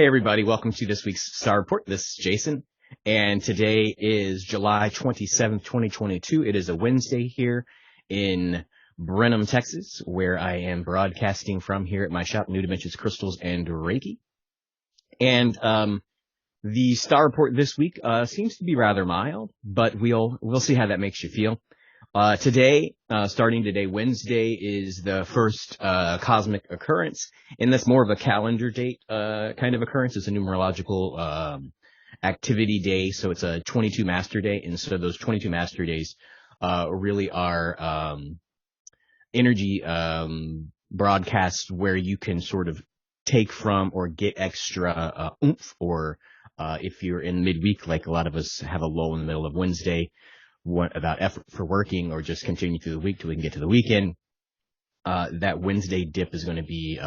Hey everybody, welcome to this week's Star Report. This is Jason, and today is July 27th, 2022. It is a Wednesday here in Brenham, Texas, where I am broadcasting from here at my shop, New Dimensions Crystals and Reiki. And the Star Report this week seems to be rather mild, but we'll see how that makes you feel. Today, starting today, Wednesday, is the first cosmic occurrence, and that's more of a calendar date kind of occurrence. It's a numerological activity day, so it's a 22 master day, and so those 22 master days really are energy broadcasts where you can sort of take from or get extra oomph, or if you're in midweek, like a lot of us have a lull in the middle of Wednesday, what about effort for working, or just continue through the week till we can get to the weekend. That Wednesday dip is going to be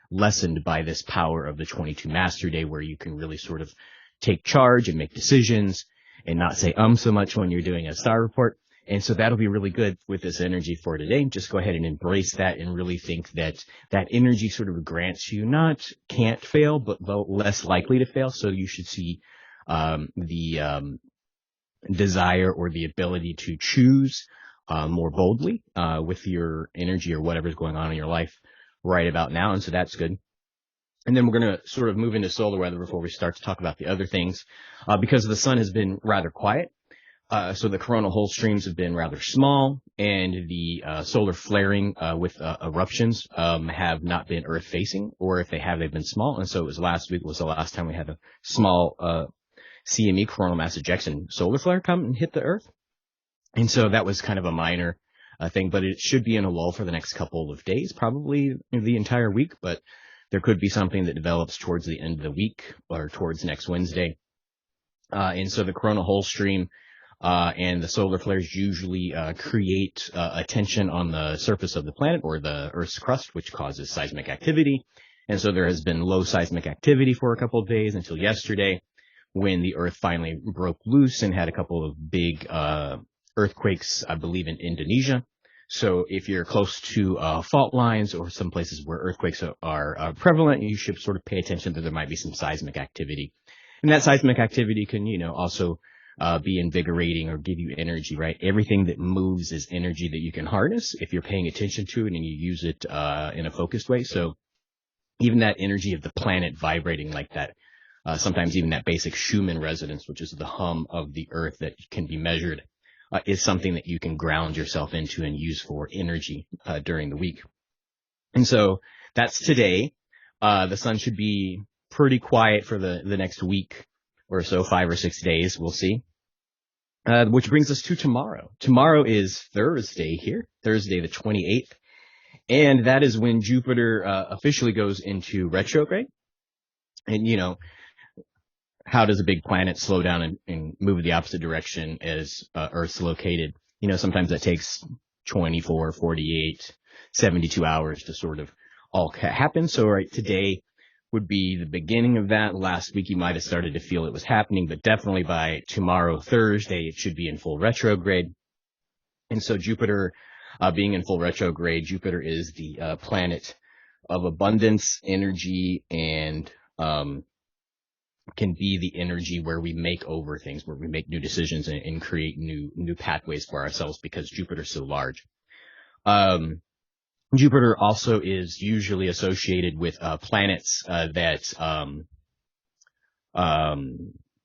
lessened by this power of the 22 Master Day, where you can really sort of take charge and make decisions and not say so much when you're doing a Star Report. And so that'll be really good with this energy for today. Just go ahead and embrace that and really think that that energy sort of grants you not can't fail, but less likely to fail. So you should see the desire or the ability to choose more boldly with your energy or whatever's going on in your life right about now. And so that's good. And then we're going to sort of move into solar weather before we start to talk about the other things, because the sun has been rather quiet. So the coronal hole streams have been rather small, and the solar flaring with eruptions have not been Earth facing, or if they have, they've been small. And so it was last week was the last time we had a small CME, coronal mass ejection, solar flare come and hit the Earth. And so that was kind of a minor thing, but it should be in a lull for the next couple of days, probably the entire week, but there could be something that develops towards the end of the week or towards next Wednesday. And so the coronal hole stream and the solar flares usually create a tension on the surface of the planet or the Earth's crust, which causes seismic activity. And so there has been low seismic activity for a couple of days until yesterday, when the Earth finally broke loose and had a couple of big earthquakes, I believe, in Indonesia. So if you're close to fault lines or some places where earthquakes are prevalent, you should sort of pay attention that there might be some seismic activity. And that seismic activity can, also be invigorating or give you energy, right? Everything that moves is energy that you can harness if you're paying attention to it and you use it in a focused way. So even that energy of the planet vibrating like that, sometimes even that basic Schumann resonance, which is the hum of the Earth that can be measured, is something that you can ground yourself into and use for energy during the week. And so that's today. The sun should be pretty quiet for the next week or so, 5 or 6 days. We'll see. Which brings us to tomorrow. Tomorrow is Thursday here, Thursday the 28th. And that is when Jupiter officially goes into retrograde. And, how does a big planet slow down and move the opposite direction as Earth's located? Sometimes that takes 24, 48, 72 hours to sort of all happen. So right today would be the beginning of that. Last week you might have started to feel it was happening, but definitely by tomorrow, Thursday, it should be in full retrograde. And so Jupiter being in full retrograde, Jupiter is the planet of abundance, energy, and can be the energy where we make over things, where we make new decisions and create new pathways for ourselves, because Jupiter's so large. Jupiter also is usually associated with planets that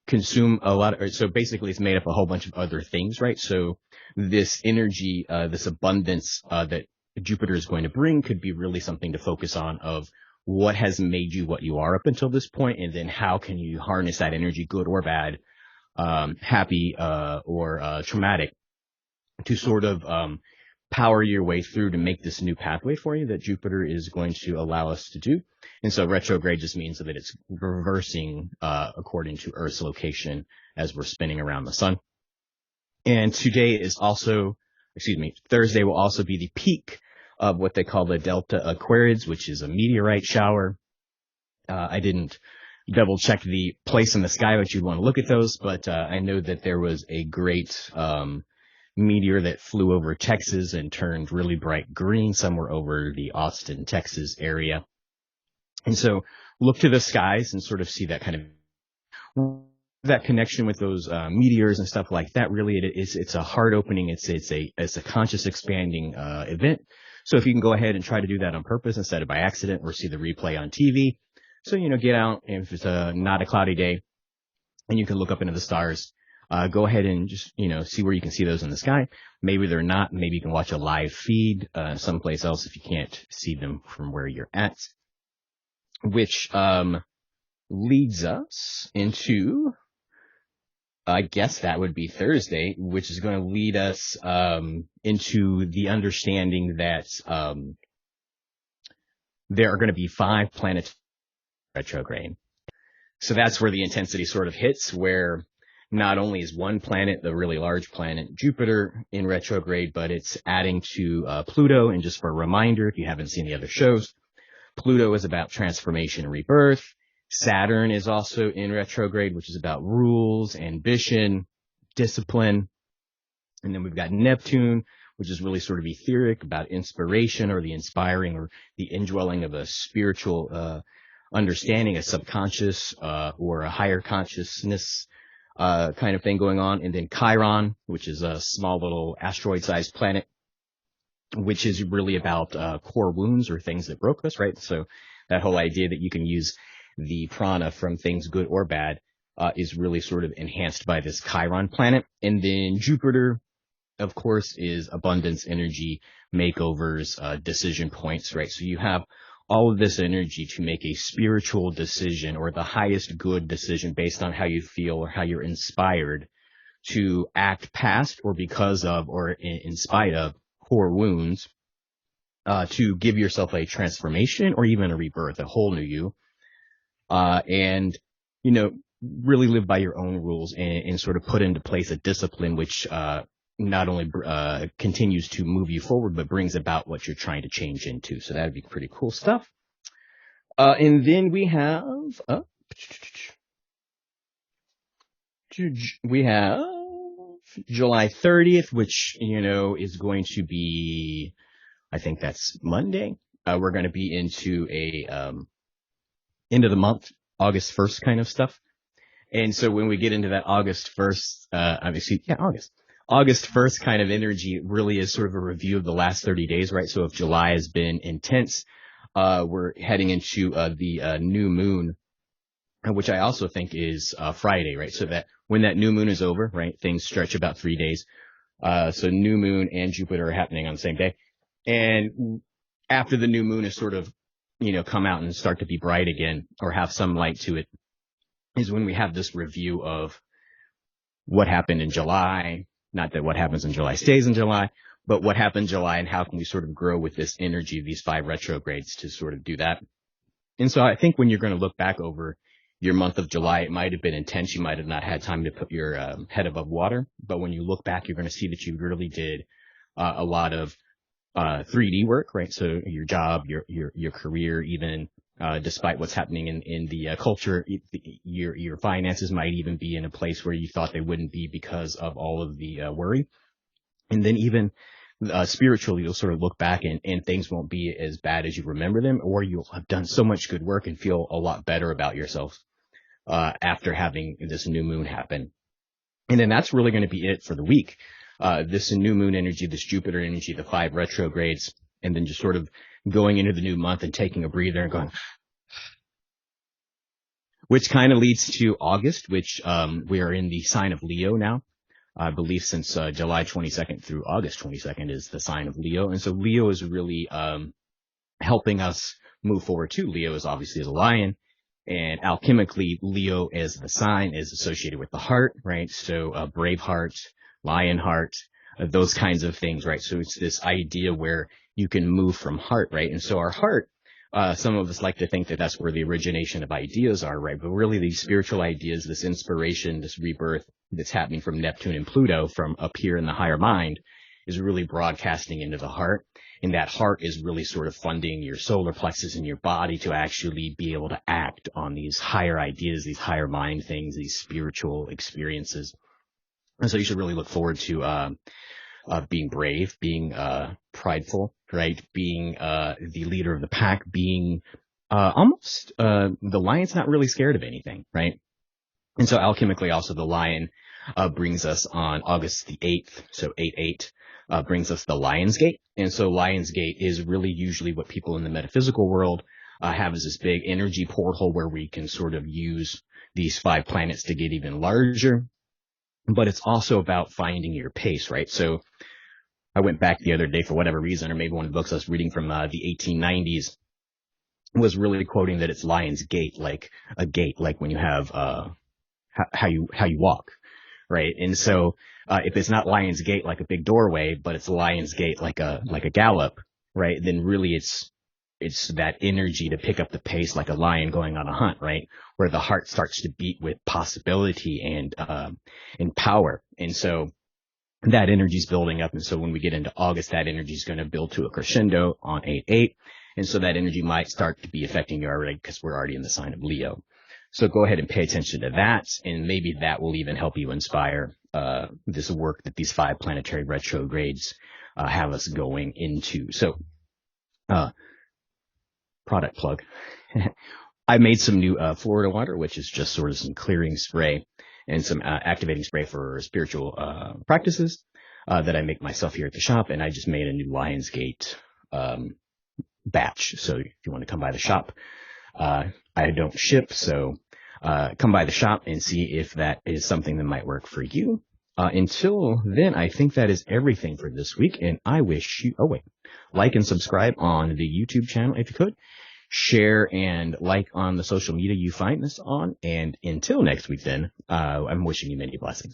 consume a lot. So basically it's made up a whole bunch of other things, right? So this energy, this abundance that Jupiter is going to bring could be really something to focus on, of what has made you what you are up until this point, and then how can you harness that energy, good or bad, happy or traumatic, to sort of power your way through to make this new pathway for you that Jupiter is going to allow us to do. And so retrograde just means that it's reversing according to Earth's location as we're spinning around the sun. And Thursday will also be the peak of what they call the Delta Aquarids, which is a meteorite shower. I didn't double check the place in the sky that you'd want to look at those, but I know that there was a great meteor that flew over Texas and turned really bright green somewhere over the Austin, Texas area. And so look to the skies and sort of see that kind of that connection with those meteors and stuff like that. Really, it's a heart opening. It's a conscious expanding event. So if you can go ahead and try to do that on purpose instead of by accident, or see the replay on TV. So, get out, and if it's not a cloudy day and you can look up into the stars, go ahead and just, see where you can see those in the sky. Maybe they're not. Maybe you can watch a live feed someplace else if you can't see them from where you're at, which leads us into, I guess that would be Thursday, which is going to lead us into the understanding that there are going to be 5 planets retrograde. So that's where the intensity sort of hits, where not only is one planet, the really large planet, Jupiter, in retrograde, but it's adding to Pluto. And just for a reminder, if you haven't seen the other shows, Pluto is about transformation and rebirth. Saturn is also in retrograde, which is about rules, ambition, discipline. And then we've got Neptune, which is really sort of etheric, about inspiration, or the inspiring, or the indwelling of a spiritual understanding, a subconscious or a higher consciousness kind of thing going on. And then Chiron, which is a small little asteroid-sized planet, which is really about core wounds or things that broke us, right? So that whole idea that you can use the prana from things good or bad is really sort of enhanced by this Chiron planet. And then Jupiter, of course, is abundance, energy, makeovers, decision points, right? So you have all of this energy to make a spiritual decision, or the highest good decision, based on how you feel or how you're inspired to act past or because of or in spite of core wounds, to give yourself a transformation or even a rebirth, a whole new you. And, really live by your own rules and sort of put into place a discipline which not only continues to move you forward, but brings about what you're trying to change into. So that would be pretty cool stuff. And then we have July 30th, which, is going to be, I think that's Monday. We're going to be into a end of the month, August 1st kind of stuff. And so when we get into that August 1st kind of energy, it really is sort of a review of the last 30 days, right? So if July has been intense, we're heading into the new moon, which I also think is Friday, right? So that when that new moon is over, right, things stretch about 3 days. So new moon and Jupiter are happening on the same day. And after the new moon is sort of, come out and start to be bright again, or have some light to it, is when we have this review of what happened in July. Not that what happens in July stays in July, but what happened in July, and how can we sort of grow with this energy of these 5 retrogrades to sort of do that. And so I think when you're going to look back over your month of July, it might have been intense. You might have not had time to put your head above water. But when you look back, you're going to see that you really did a lot of 3D work, right? So your job, your career, even despite what's happening in the culture, your finances might even be in a place where you thought they wouldn't be because of all of the worry. And then even spiritually, you'll sort of look back and things won't be as bad as you remember them, or you'll have done so much good work and feel a lot better about yourself after having this new moon happen. And then that's really going to be it for the week. This new moon energy, this Jupiter energy, the 5 retrogrades, and then just sort of going into the new month and taking a breather and going, which kind of leads to August, which we are in the sign of Leo now. I believe since July 22nd through August 22nd is the sign of Leo. And so Leo is really helping us move forward too. Leo is obviously as a lion, and alchemically, Leo as the sign is associated with the heart, right? So brave heart, lion heart, those kinds of things, right? So it's this idea where you can move from heart, right? And so our heart, some of us like to think that that's where the origination of ideas are, right? But really these spiritual ideas, this inspiration, this rebirth that's happening from Neptune and Pluto from up here in the higher mind is really broadcasting into the heart. And that heart is really sort of funding your solar plexus in your body to actually be able to act on these higher ideas, these higher mind things, these spiritual experiences. And so you should really look forward to being brave, being prideful, right? Being the leader of the pack, being The lion's not really scared of anything, right? And so alchemically also the lion brings us on August the 8th, so 8/8, brings us the Lion's Gate. And so Lion's Gate is really usually what people in the metaphysical world have as this big energy portal where we can sort of use these 5 planets to get even larger. But it's also about finding your pace, right? So I went back the other day for whatever reason, or maybe one of the books I was reading from the 1890s was really quoting that it's Lion's Gate, like a gate, like when you have how you walk, right? And so if it's not Lion's Gate like a big doorway, but it's Lion's Gate like a gallop, right? Then really it's that energy to pick up the pace like a lion going on a hunt, right? Where the heart starts to beat with possibility and power. And so that energy is building up. And so when we get into August, that energy is going to build to a crescendo on 8/8. And so that energy might start to be affecting you already because we're already in the sign of Leo. So go ahead and pay attention to that. And maybe that will even help you inspire this work that these 5 planetary retrogrades have us going into. So product plug. I made some new Florida water, which is just sort of some clearing spray and some activating spray for spiritual practices that I make myself here at the shop. And I just made a new Lion's Gate batch. So if you want to come by the shop, I don't ship. So come by the shop and see if that is something that might work for you. Until then, I think that is everything for this week. And I wish you, like and subscribe on the YouTube channel if you could. Share and like on the social media you find this on. And until next week, then, I'm wishing you many blessings.